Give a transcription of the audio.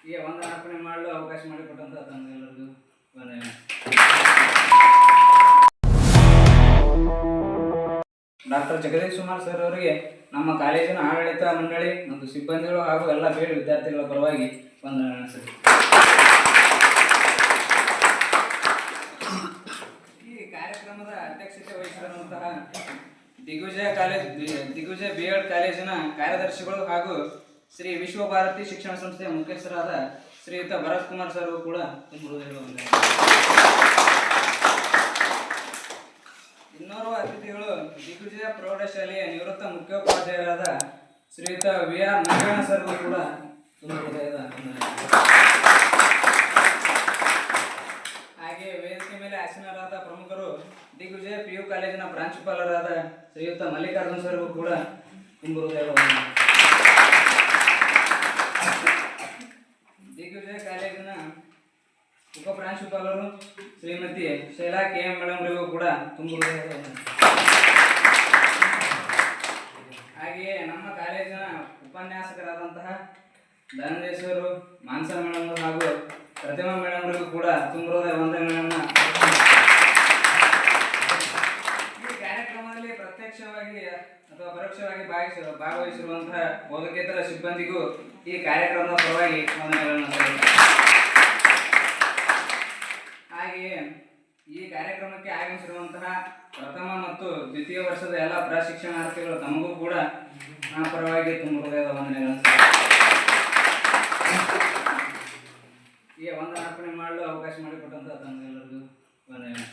ಈ ವಂದನಾರ್ಪಣೆ ಮಾಡಲು ಅವಕಾಶ ಮಾಡಿಕೊಟ್ಟಂತ ತಮಗೆಲ್ಲರಿಗೂ ವಂದನೆ. ಡಾಕ್ಟರ್ ಜಗದೀಶ್ ಕುಮಾರ್ ಸರ್ ಅವರಿಗೆ ನಮ್ಮ ಕಾಲೇಜಿನ ಆಡಳಿತ ಮಂಡಳಿ ಮತ್ತು ಸಿಬ್ಬಂದಿಗಳು ಹಾಗೂ ಎಲ್ಲ ಬೇಡ ವಿದ್ಯಾರ್ಥಿಗಳ ಪರವಾಗಿ ವಂದನೆ ಸರ್. ಈ ಕಾರ್ಯಕ್ರಮದ ಅಧ್ಯಕ್ಷತೆ ವಹಿಸಿರುವಂತಹ ದಿಗ್ವಿಜಯ BEd ಕಾಲೇಜಿನ ಕಾರ್ಯದರ್ಶಿಗಳು ಹಾಗೂ ಶ್ರೀ ವಿಶ್ವಭಾರತಿ ಶಿಕ್ಷಣ ಸಂಸ್ಥೆಯ ಮುಖ್ಯಸ್ಥರಾದ ಶ್ರೀಯುತ ಭರತ್ ಕುಮಾರ್ ಸರ್ ಕೂಡ ಇನ್ನೋರ್ವ ಅತಿಥಿಗಳು ದಿಗ್ವಿಜಯ ಪ್ರೌಢಶಾಲೆಯ ನಿವೃತ್ತ ಮುಖ್ಯೋಪಾಧ್ಯಾಯರಾದ ಶ್ರೀಯುತ VR ನಾರಾಯಣ ಸರ್ ಕೂಡ ಹಾಗೆ ವೇದಿಕೆ ಮೇಲೆ ಆಸೀನರಾದ ಪ್ರಮುಖರು ದಿಗ್ವಿಜಯ PU ಕಾಲೇಜಿನ ಪ್ರಾಂಶುಪಾಲರಾದ ಶ್ರೀಯುತ ಮಲ್ಲಿಕಾರ್ಜುನ್ ಸರ್ ಕೂಡ ದಿಗ್ವಿಜಯ ಕಾಲೇಜಿನ ಉಪಪ್ರಾಂಶುಪಾಲರು ಶ್ರೀಮತಿ ಶೈಲಾ KM ಮೇಡಮ್ರಿಗೂ ಕೂಡ ಹಾಗೆಯೇ ನಮ್ಮ ಕಾಲೇಜಿನ ಉಪನ್ಯಾಸಕರಾದಂತಹ ಧನಂಜಯೇಶ್ವರು ಮಾನ್ಸ ಮೇಡಮ್ ಹಾಗೂ ಪ್ರತಿಮಾ ಮೇಡಮ್ರಿಗೂ ಕೂಡ ವಂದನೆಗಳನ್ನ. ಈ ಕಾರ್ಯಕ್ರಮದಲ್ಲಿ ಪ್ರತ್ಯಕ್ಷವಾಗಿ ಅಥವಾ ಪರೋಕ್ಷವಾಗಿ ಭಾಗವಹಿಸಿರುವಂತಹ ಬೋಧಕೇತರ ಸಿಬ್ಬಂದಿಗೂ ಈ ಕಾರ್ಯಕ್ರಮದ ಪರವಾಗಿ ವಂದನೆಗಳನ್ನು. ಹಾಗೆಯೇ ಈ ಕಾರ್ಯಕ್ರಮಕ್ಕೆ ಆಗಮಿಸಿರುವಂತಹ ಪ್ರಥಮ ಮತ್ತು ದ್ವಿತೀಯ ವರ್ಷದ ಎಲ್ಲ ಪ್ರಶಿಕ್ಷಣಾರ್ಥಿಗಳು ತಮಗೂ ಕೂಡ ನನ್ನ ಪರವಾಗಿ ಹೃದಯದ ವಂದನೆಗಳನ್ನು. ಈ ವಂದನಾರ್ಪಣೆ ಮಾಡಲು ಅವಕಾಶ ಮಾಡಿಕೊಟ್ಟಂತ ತಮಗೆಲ್ಲರಿಗೂ ವಂದನೆ.